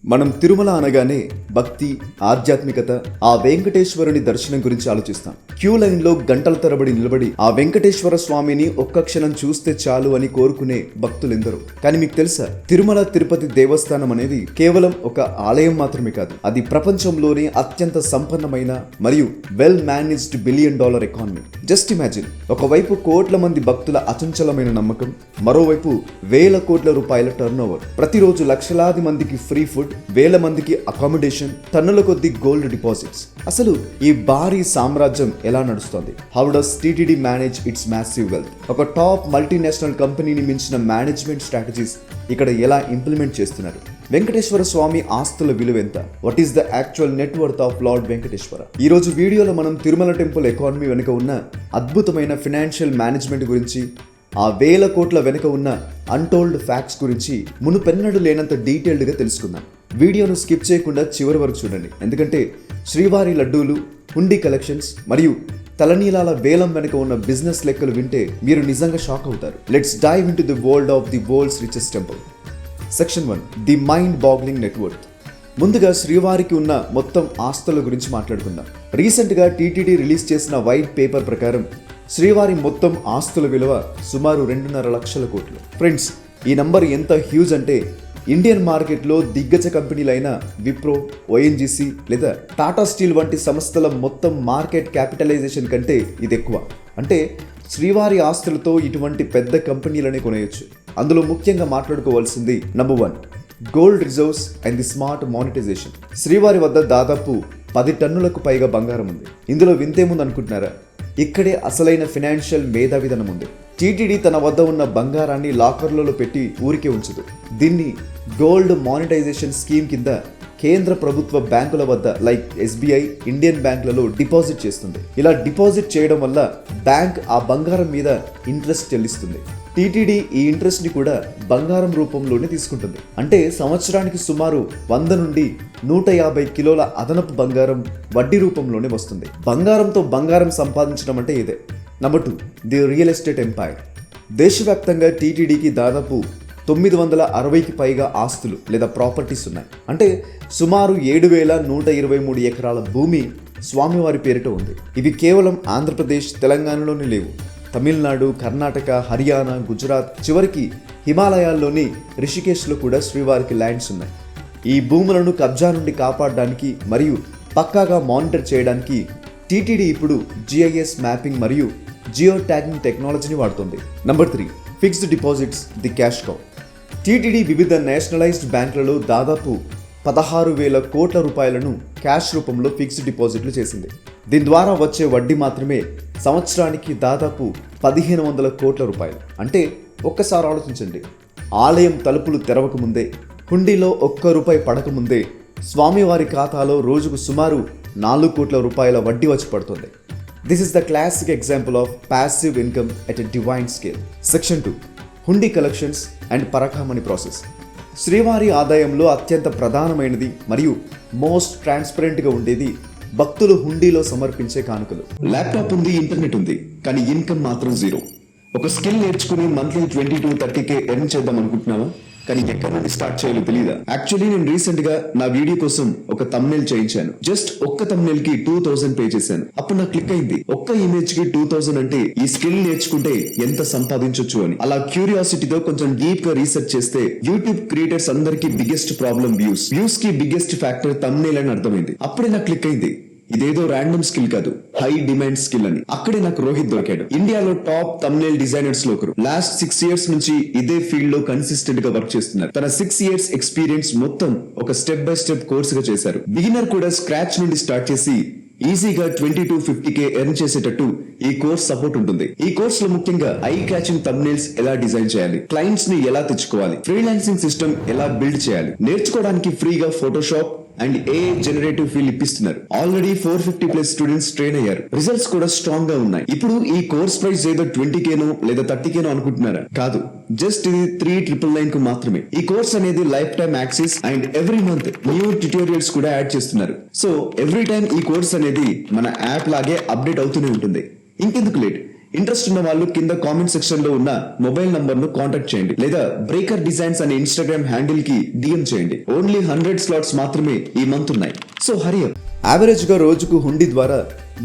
మనం తిరుమల అనగానే భక్తి, ఆధ్యాత్మికత, ఆ వెంకటేశ్వరుని దర్శనం గురించి ఆలోచిస్తాం. క్యూ లైన్ లో గంటల తరబడి నిలబడి ఆ వెంకటేశ్వర స్వామిని ఒక్క క్షణం చూస్తే చాలు అని కోరుకునే భక్తులెందరో. కానీ మీకు తెలుసా, తిరుమల తిరుపతి దేవస్థానం అనేది కేవలం ఒక ఆలయం మాత్రమే కాదు, అది ప్రపంచంలోనే అత్యంత సంపన్నమైన మరియు well managed $1 billion economy. Just imagine, ఒకవైపు కోట్ల మంది భక్తుల అచంచలమైన నమ్మకం, మరోవైపు వేల కోట్ల రూపాయల టర్న్ ఓవర్, ప్రతిరోజు లక్షలాది మందికి ఫ్రీ ఫుడ్, వేల మందికి అకామిడేషన్, టన్నుల కొద్ది గోల్డ్ డిపాజిట్స్. అసలు ఈ భారీ సామ్రాజ్యం ఎలా నడుస్తోంది? How does TTD manage it's massive wealth? ఒక టాప్ మల్టీనేషనల్ కంపెనీని మించిన మేనేజ్మెంట్ స్ట్రాటజీస్ ఇక్కడ ఎలా ఇంప్లిమెంట్ చేస్తున్నారు? వెంకటేశ్వర స్వామి ఆస్తుల విలువ ఎంత? What is the actual net worth of lord Venkateswara? ఈ రోజు వీడియోలో మనం తిరుమల టెంపుల్ ఎకానమీ వెనుక ఉన్న అద్భుతమైన ఫినాన్షియల్ మేనేజ్మెంట్ గురించి, ఆ వేల కోట్ల వెనుక ఉన్న అన్టోల్డ్ ఫ్యాక్ట్స్ గురించి మునుపెన్నడూ లేనంత డీటెయిల్డ్గా తెలుసుకుందాం. వీడియోను స్కిప్ చేయకుండా చివరి వరకు చూడండి, ఎందుకంటే శ్రీవారి లడ్డూలు, హుండీ కలెక్షన్స్ మరియు తలనీలాల వేలం వెనుక ఉన్న బిజినెస్ లెక్కలు వింటే మీరు నిజంగా షాక్ అవుతారు. Let's dive into the world of the world's richest temple. Section 1, the mind boggling net worth. ముందుగా శ్రీవారికి ఉన్న మొత్తం ఆస్తుల గురించి మాట్లాడుకుందాం. రీసెంట్గా టీటీడీ రిలీజ్ చేసిన వైట్ పేపర్ ప్రకారం శ్రీవారి మొత్తం ఆస్తుల విలువ సుమారు 2.5 లక్షల కోట్లు. ఫ్రెండ్స్, ఈ నంబర్ ఎంత హ్యూజ్ అంటే ఇండియన్ మార్కెట్లో దిగ్గజ కంపెనీలైన విప్రో, ఓఎన్జీసీ లేదా టాటా స్టీల్ వంటి సంస్థల మొత్తం మార్కెట్ క్యాపిటలైజేషన్ కంటే ఇది ఎక్కువ. అంటే శ్రీవారి ఆస్తులతో ఇటువంటి పెద్ద కంపెనీలనే కొనేయొచ్చు. అందులో ముఖ్యంగా మాట్లాడుకోవాల్సింది number 1, gold reserves and the smart monetisation. శ్రీవారి వద్ద దాదాపు 10 టన్నులకు పైగా బంగారం ఉంది. ఇందులో వింతేముంది అనుకుంటున్నారా? ఇక్కడే అసలైన ఫినాన్షియల్ మేధావిధనం ఉంది. టీటీడీ తన వద్ద ఉన్న బంగారాన్ని లాకర్లలో పెట్టి ఊరికే ఉంచదు. దీన్ని గోల్డ్ మానిటైజేషన్ స్కీమ్ కింద కేంద్ర ప్రభుత్వ బ్యాంకుల వద్ద లైక్ ఎస్బీఐ, ఇండియన్ బ్యాంకులలో డిపాజిట్ చేస్తుంది. ఇలా డిపాజిట్ చేయడం వల్ల బ్యాంక్ ఆ బంగారం మీద ఇంట్రెస్ట్ చెల్లిస్తుంది. టీటీడీ ఈ ఇంట్రెస్ట్ ని కూడా బంగారం రూపంలోనే తీసుకుంటుంది. అంటే సంవత్సరానికి సుమారు 100 నుండి 150 కిలోల అదనపు బంగారం వడ్డీ రూపంలోనే వస్తుంది. బంగారంతో బంగారం సంపాదించడం అంటే ఇదే. Number 2, the real estate empire. దేశవ్యాప్తంగా టీటీడీకి దాదాపు 960కి పైగా ఆస్తులు లేదా ప్రాపర్టీస్ ఉన్నాయి. అంటే సుమారు 7,123 ఎకరాల భూమి స్వామివారి పేరిట ఉంది. ఇవి కేవలం ఆంధ్రప్రదేశ్, తెలంగాణలోనే లేవు. తమిళనాడు, కర్ణాటక, హర్యానా, గుజరాత్, చివరికి హిమాలయాల్లోని రిషికేశ్లో కూడా శ్రీవారికి ల్యాండ్స్ ఉన్నాయి. ఈ భూములను కబ్జా నుండి కాపాడడానికి మరియు పక్కాగా మానిటర్ చేయడానికి టీటీడీ ఇప్పుడు GIS మ్యాపింగ్ మరియు జియో ట్యాగింగ్ టెక్నాలజీని వాడుతుంది. Number 3, fixed deposits, the cash cow. TTD వివిధ నేషనలైజ్డ్ బ్యాంకులలో దాదాపు 16,000 కోట్ల రూపాయలను క్యాష్ రూపంలో ఫిక్స్డ్ డిపాజిట్లు చేసింది. దీని ద్వారా వచ్చే వడ్డీ మాత్రమే సంవత్సరానికి దాదాపు 1,500 కోట్ల రూపాయలు. అంటే ఒక్కసారి ఆలోచించండి, ఆలయం తలుపులు తెరవకముందే, హుండీలో ₹1 పడకముందే స్వామివారి ఖాతాలో రోజుకు సుమారు 4 కోట్ల రూపాయల వడ్డీ వచ్చి పడుతుంది. This is the classic example of passive income at a divine scale. Section 2, hundi collections and Parakamani process. శ్రీవారి ఆదాయంలో అత్యంత ప్రధానమైనది మరియు మోస్ట్ ట్రాన్స్పరెంట్గా ఉండేది భక్తులు హుండీలో సమర్పించే కానుకలు. ల్యాప్టాప్ ఉంది, ఇంటర్నెట్ ఉంది, కానీ ఇన్కమ్ మాత్రం జీరో. ఒక స్కిల్ నేర్చుకుని మంత్లీ 20-30K ఎర్న్ చేద్దాం అనుకుంటున్నావా? కానీ ఎక్కడి నుండి స్టార్ట్ చేయాలో తెలియదా? యాక్చువల్లీ నేను రీసెంట్ గా నా వీడియో కోసం ఒక థంబ్నెయిల్ చేయించాను. జస్ట్ ఒక్క థంబ్నెయిల్ కి 2000 పే చేశాను. అప్పుడు నాకు క్లిక్ అయింది, ఒక్క ఇమేజ్ కి 2000 అంటే ఈ స్కిల్ నేర్చుకుంటే ఎంత సంపాదించొచ్చు అని. అలా క్యూరియాసిటీతో కొంచెం డీప్ గా రీసెర్చ్ చేస్తే యూట్యూబ్ క్రియేటర్స్ అందరికి బిగ్గెస్ట్ ప్రాబ్లం వ్యూస్ కి బిగ్గెస్ట్ ఫ్యాక్టర్ థంబ్నెయిల్ అని అర్థమైంది. అప్పుడే నాకు క్లిక్ అయింది, ఇదేదో ర్యాండమ్ స్కిల్ కాదు, హై డిమాండ్ స్కిల్ అని. అక్కడే నాకు రోహిత్ దొరికాడు, ఇండియాలో టాప్ థంబ్నెయిల్ డిజైనర్స్ లో ఒకరు. లాస్ట్ 6 years నుంచి ఇదే ఫీల్డ్ లో కన్సిస్టెంట్ గా వర్క్ చేస్తున్నారు. తన 6 years ఎక్స్పీరియన్స్ మొత్తం ఒక స్టెప్ బై స్టెప్ కోర్స్ గా చేశారు. బిగినర్ కూడా స్క్రాచ్ నుండి స్టార్ట్ చేసి ఈజీగా 20-50K ఎర్న్ చేసేటట్టు ఈ కోర్స్ సపోర్ట్ ఉంటుంది. ఈ కోర్స్ లో ముఖ్యంగా ఐ క్యాచింగ్ థంబ్నెయిల్స్ ఎలా డిజైన్ చేయాలి, క్లయింట్స్ ని ఎలా తెచ్చుకోవాలి, ఫ్రీలాన్సింగ్ సిస్టమ్ ఎలా బిల్డ్ చేయాలి, నేర్చుకోవడానికి ఫ్రీగా Photoshop and AI generative feel ఇప్పిస్తున్నారు. ఆల్రెడీ 450+ స్టూడెంట్స్ ట్రైన్ అయ్యారు. రిజల్ట్స్ కూడా స్ట్రాంగ్ గా ఉన్నాయి. ఇప్పుడు ఈ కోర్స్ ప్రైస్ ఏదో 20K లేదా 30K అనుకుంటున్నారా? కాదు, జస్ట్ ఇది 3,999 కు మాత్రమే. ఈ కోర్స్ అనేది life time access and every month new tutorials కూడా యాడ్ చేస్తున్నారు. సో ఎవ్రీ టైం ఈ కోర్స్ అనేది మన యాప్ లాగే అప్డేట్ అవుతూనే ఉంటుంది. ఇంకెందుకు లేట్, ఇంట్రెస్ట్ ఉన్న వాళ్ళు కింద కామెంట్ సెక్షన్ లో ఉన్న మొబైల్ నంబర్ ను కాంటాక్ట్ చేయండి లేదా బ్రేకర్ డిజైన్స్ అనే ఇన్స్టాగ్రామ్ హ్యాండిల్ కి డిఎం చేయండి. ఓన్లీ 100 స్లాట్స్ మాత్రమే ఈ మంత్ ఉన్నాయి, సో హరి అప్. యావరేజ్ గా రోజుకు హుండీ ద్వారా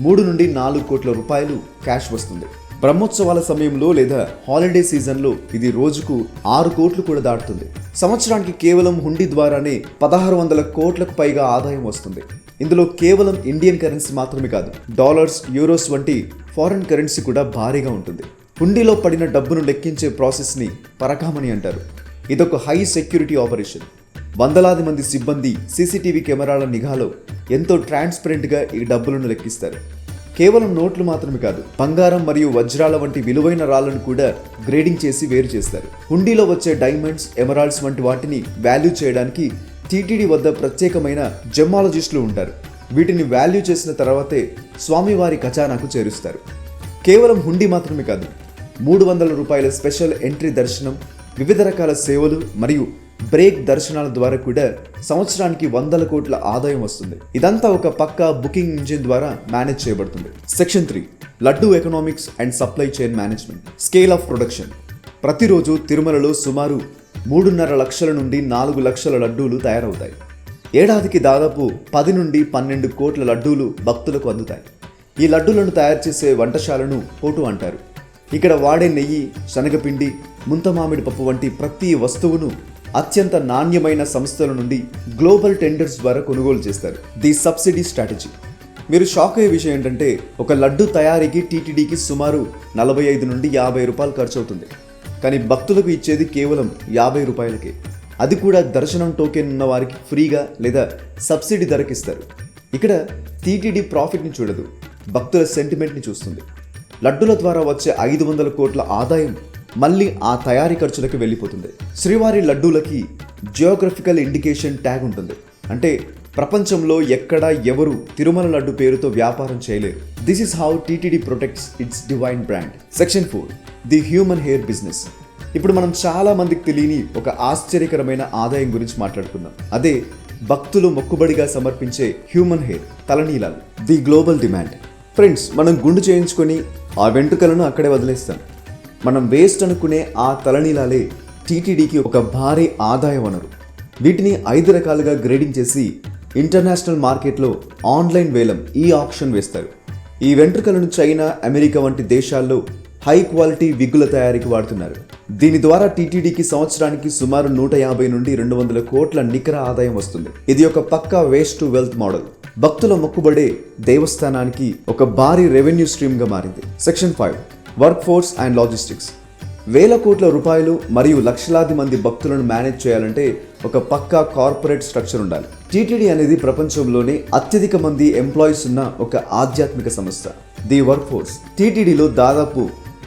3 నుండి 4 కోట్ల రూపాయలు క్యాష్ వస్తుంది. బ్రహ్మోత్సవాల సమయంలో లేదా హాలిడే సీజన్లో ఇది రోజుకు 6 కోట్లు కూడా దాటుతుంది. సంవత్సరానికి కేవలం హుండీ ద్వారానే 1600 కోట్లకు పైగా ఆదాయం వస్తుంది. ఇందులో కేవలం ఇండియన్ కరెన్సీ మాత్రమే కాదు, డాలర్స్, యూరోస్ వంటి ఫారిన్ కరెన్సీ కూడా భారీగా ఉంటుంది. హుండీలో పడిన డబ్బును లెక్కించే ప్రాసెస్ని పరకామణి అంటారు. ఇదొక హై సెక్యూరిటీ ఆపరేషన్. వందలాది మంది సిబ్బంది సీసీటీవీ కెమెరాల నిఘాలో ఎంతో ట్రాన్స్పరెంట్గా ఈ డబ్బులను లెక్కిస్తారు. కేవలం నోట్లు మాత్రమే కాదు, బంగారం మరియు వజ్రాల వంటి విలువైన రాళ్లను కూడా గ్రేడింగ్ చేసి వేరు చేస్తారు. హుండీలో వచ్చే డైమండ్స్, ఎమరాల్డ్స్ వంటి వాటిని వాల్యూ చేయడానికి టీటీడీ వద్ద ప్రత్యేకమైన జెమాలజిస్టులు ఉంటారు. వీటిని వాల్యూ చేసిన తర్వాతే స్వామివారి ఖజానాకు చేరుస్తారు. కేవలం హుండీ మాత్రమే కాదు, 300 రూపాయల స్పెషల్ ఎంట్రీ దర్శనం, వివిధ రకాల సేవలు మరియు బ్రేక్ దర్శనాల ద్వారా కూడా సంవత్సరానికి 100 కోట్ల ఆదాయం వస్తుంది. ఇదంతా ఒక పక్కా బుకింగ్ ఇంజిన్ ద్వారా మేనేజ్ చేయబడుతుంది. Section 3 laddu economics and supply chain management. Scale of production. ప్రతిరోజు తిరుమలలో సుమారు 3.5 లక్షల నుండి 4 లక్షల లడ్డూలు తయారవుతాయి. ఏడాదికి దాదాపు 10 నుండి 12 కోట్ల లడ్డూలు భక్తులకు అందుతాయి. ఈ లడ్డూలను తయారు చేసే వంటశాలను పోటు అంటారు. ఇక్కడ వాడే నెయ్యి, శనగపిండి, ముంతమామిడి పప్పు వంటి ప్రతి వస్తువును అత్యంత నాణ్యమైన సంస్థల నుండి గ్లోబల్ టెండర్స్ ద్వారా కొనుగోలు చేస్తారు. The subsidy strategy. మీరు షాక్ అయ్యే విషయం ఏంటంటే ఒక లడ్డు తయారీకి టీటీడీకి సుమారు 45 నుండి 50 రూపాయలు ఖర్చు అవుతుంది. కానీ భక్తులకు ఇచ్చేది కేవలం 50 రూపాయలకే. అది కూడా దర్శనం టోకెన్ ఉన్న వారికి ఫ్రీగా లేదా సబ్సిడీ ధరకిస్తారు. ఇక్కడ టీటీడీ ప్రాఫిట్ని చూడదు, భక్తుల సెంటిమెంట్ని చూస్తుంది. లడ్డుల ద్వారా వచ్చే 500 కోట్ల ఆదాయం మళ్ళీ ఆ తయారీ ఖర్చులకు వెళ్ళిపోతుంది. శ్రీవారి లడ్డూలకి జియోగ్రఫికల్ ఇండికేషన్ ట్యాగ్ ఉంటుంది. అంటే ప్రపంచంలో ఎక్కడా ఎవరు తిరుమల లడ్డు పేరుతో వ్యాపారం చేయలేరు. This is how TTD protects it's divine brand. Section 4 the human hair business. ఇప్పుడు మనం చాలా మందికి తెలియని ఒక ఆశ్చర్యకరమైన ఆదాయం గురించి మాట్లాడుకుందాం. అదే భక్తులు మొక్కుబడిగా సమర్పించే హ్యూమన్ హెయిర్, తలనీలాలు. The global demand. ఫ్రెండ్స్, మనం గుండు చేయించుకొని ఆ వెంట్రుకలను అక్కడే వదిలేస్తాం. మనం వేస్ట్ అనుకునే ఆ తలనీలాలే టీటీడీకి ఒక భారీ ఆదాయ వనరు. వీటిని 5 రకాలుగా గ్రేడింగ్ చేసి ఇంటర్నేషనల్ మార్కెట్లో ఆన్లైన్ వేలం, ఈ ఆప్షన్ వేస్తారు. ఈ వెంట్రుకలను చైనా, అమెరికా వంటి దేశాల్లో హై క్వాలిటీ విగ్గుల తయారీకి వాడుతున్నారు. దీని ద్వారా టీటీడీకి సంవత్సరానికి సుమారు 150 నుండి 200 కోట్ల నికర ఆదాయం వస్తుంది. ఇది ఒక పక్కా వేస్ట్ టు వెల్త్ మోడల్. భక్తుల మొక్కుబడే దేవస్థానానికి ఒక భారీ రెవెన్యూ స్ట్రీమ్గా మారింది. Section 5 work force and logistics. వేల కోట్ల రూపాయలు మరియు లక్షలాది మంది భక్తులను మేనేజ్ చేయాలంటే ఒక పక్కా కార్పొరేట్ స్ట్రక్చర్ ఉండాలి. టీటీడీ అనేది ప్రపంచంలోనే అత్యధిక మంది ఎంప్లాయీస్ ఉన్న ఒక ఆధ్యాత్మిక సంస్థ. The work force. టీటీడీలో దాదాపు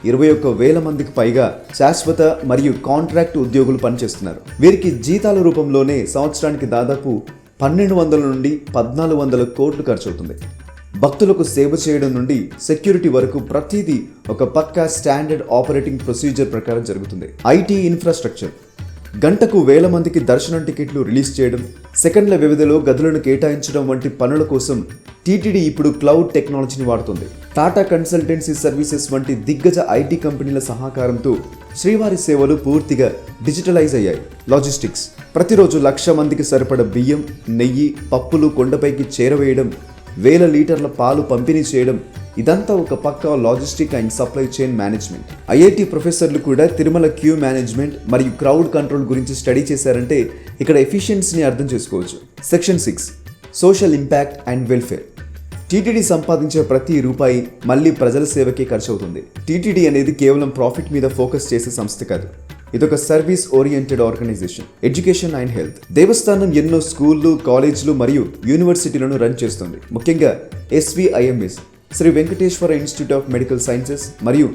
21,000 మందికి పైగా శాశ్వత మరియు కాంట్రాక్ట్ ఉద్యోగులు పనిచేస్తున్నారు. వీరికి జీతాల రూపంలోనే సంవత్సరానికి దాదాపు 1200 నుండి 1400 కోట్లు ఖర్చు అవుతుంది. భక్తులకు సేవ చేయడం నుండి సెక్యూరిటీ వరకు ప్రతిదీ ఒక పక్కా స్టాండర్డ్ ఆపరేటింగ్ ప్రొసీజర్ ప్రకారం జరుగుతుంది. IT infrastructure. గంటకు 1000 మందికి దర్శనం టికెట్లు రిలీజ్ చేయడం, సెకండ్ల వ్యవధిలో గదులను కేటాయించడం వంటి పనుల కోసం టీటీడీ ఇప్పుడు క్లౌడ్ టెక్నాలజీని వాడుతుంది. టాటా కన్సల్టెన్సీ సర్వీసెస్ వంటి దిగ్గజ ఐటీ కంపెనీల సహకారంతో శ్రీవారి సేవలు పూర్తిగా డిజిటలైజ్ అయ్యాయి. లాజిస్టిక్స్. ప్రతిరోజు 1,00,000 మందికి సరిపడ బియ్యం, నెయ్యి, పప్పులు కొండపైకి చేరవేయడం, 1000 లీటర్ల పాలు పంపిణీ చేయడం, ఇదంతా ఒక పక్కా logistic and supply chain management. IIT ప్రొఫెసర్లు కూడా తిరుమల క్యూ మేనేజ్మెంట్ మరియు క్రౌడ్ కంట్రోల్ గురించి స్టడీ చేశారంటే ఇక్కడ ఎఫిషియన్సీని అర్థం చేసుకోవచ్చు. Section 6 social impact and welfare. TTD సంపాదించే ప్రతి రూపాయి మళ్ళీ ప్రజల సేవకే ఖర్చు అవుతుంది. టీటీడీ అనేది కేవలం ప్రాఫిట్ మీద ఫోకస్ చేసే సంస్థ కాదు, ఇదొక service oriented organisation. Education and health. దేవస్థానం ఎన్నో స్కూళ్లు, కాలేజీలు మరియు యూనివర్సిటీలను రన్ చేస్తుంది. ముఖ్యంగా SVIMS, Shri Venkateswara institute of medical sciences మరియు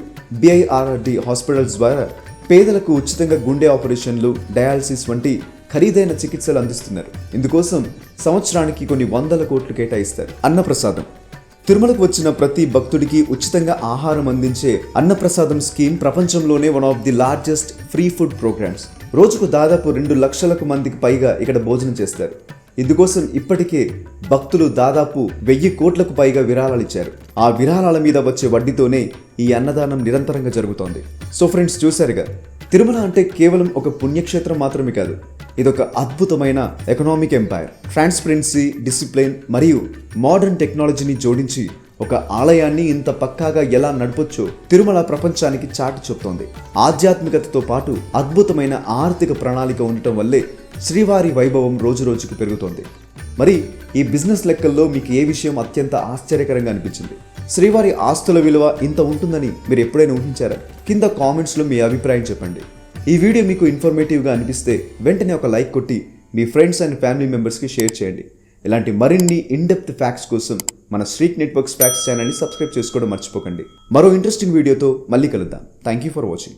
BIRRD హాస్పిటల్స్ ద్వారా పేదలకు ఉచితంగా గుండె ఆపరేషన్లు, డయాలసిస్ వంటి ఖరీదైన చికిత్సలు అందిస్తున్నారు. ఇందుకోసం సంవత్సరానికి కొన్ని 100 కోట్లు కేటాయిస్తారు. అన్నప్రసాదం. తిరుమలకు వచ్చిన ప్రతి భక్తుడికి ఉచితంగా ఆహారం అందించే అన్నప్రసాదం స్కీమ్ ప్రపంచంలోనే one of the largest free food programmes. రోజుకు దాదాపు 2 లక్షల మందికి పైగా ఇక్కడ భోజనం చేస్తారు. ఇందుకోసం ఇప్పటికే భక్తులు దాదాపు 1000 కోట్లకు పైగా విరాళాలు ఇచ్చారు. ఆ విరాళాల మీద వచ్చే వడ్డీతోనే ఈ అన్నదానం నిరంతరంగా జరుగుతోంది. సో ఫ్రెండ్స్, చూశారుగా, తిరుమల అంటే కేవలం ఒక పుణ్యక్షేత్రం మాత్రమే కాదు, ఇదొక అద్భుతమైన ఎకనామిక్ ఎంపైర్. ట్రాన్స్పరెన్సీ, డిసిప్లిన్ మరియు మోడర్న్ టెక్నాలజీని జోడించి ఒక ఆలయాన్ని ఇంత పక్కాగా ఎలా నడపొచ్చో తిరుమల ప్రపంచానికి చాటి చెప్తోంది. ఆధ్యాత్మికతతో పాటు అద్భుతమైన ఆర్థిక ప్రణాళిక ఉండటం వల్లే శ్రీవారి వైభవం రోజురోజుకు పెరుగుతోంది. మరి ఈ బిజినెస్ లెక్కల్లో మీకు ఏ విషయం అత్యంత ఆశ్చర్యకరంగా అనిపించింది? శ్రీవారి ఆస్తుల విలువ ఇంత ఉంటుందని మీరు ఎప్పుడైనా ఊహించారా? కింద కామెంట్స్లో మీ అభిప్రాయం చెప్పండి. ఈ వీడియో మీకు ఇన్ఫర్మేటివ్గా అనిపిస్తే వెంటనే ఒక లైక్ కొట్టి మీ ఫ్రెండ్స్ అండ్ ఫ్యామిలీ మెంబర్స్కి షేర్ చేయండి. ఇలాంటి మరిన్ని ఇన్డెప్త్ ఫ్యాక్ట్స్ కోసం మన స్ట్రీట్ నెట్వర్క్స్ ఫ్యాక్ట్స్ ఛానల్ని సబ్స్క్రైబ్ చేసుకోవడం మర్చిపోకండి. మరో ఇంట్రెస్టింగ్ వీడియోతో మళ్ళీ కలుద్దాం. Thank you for watching.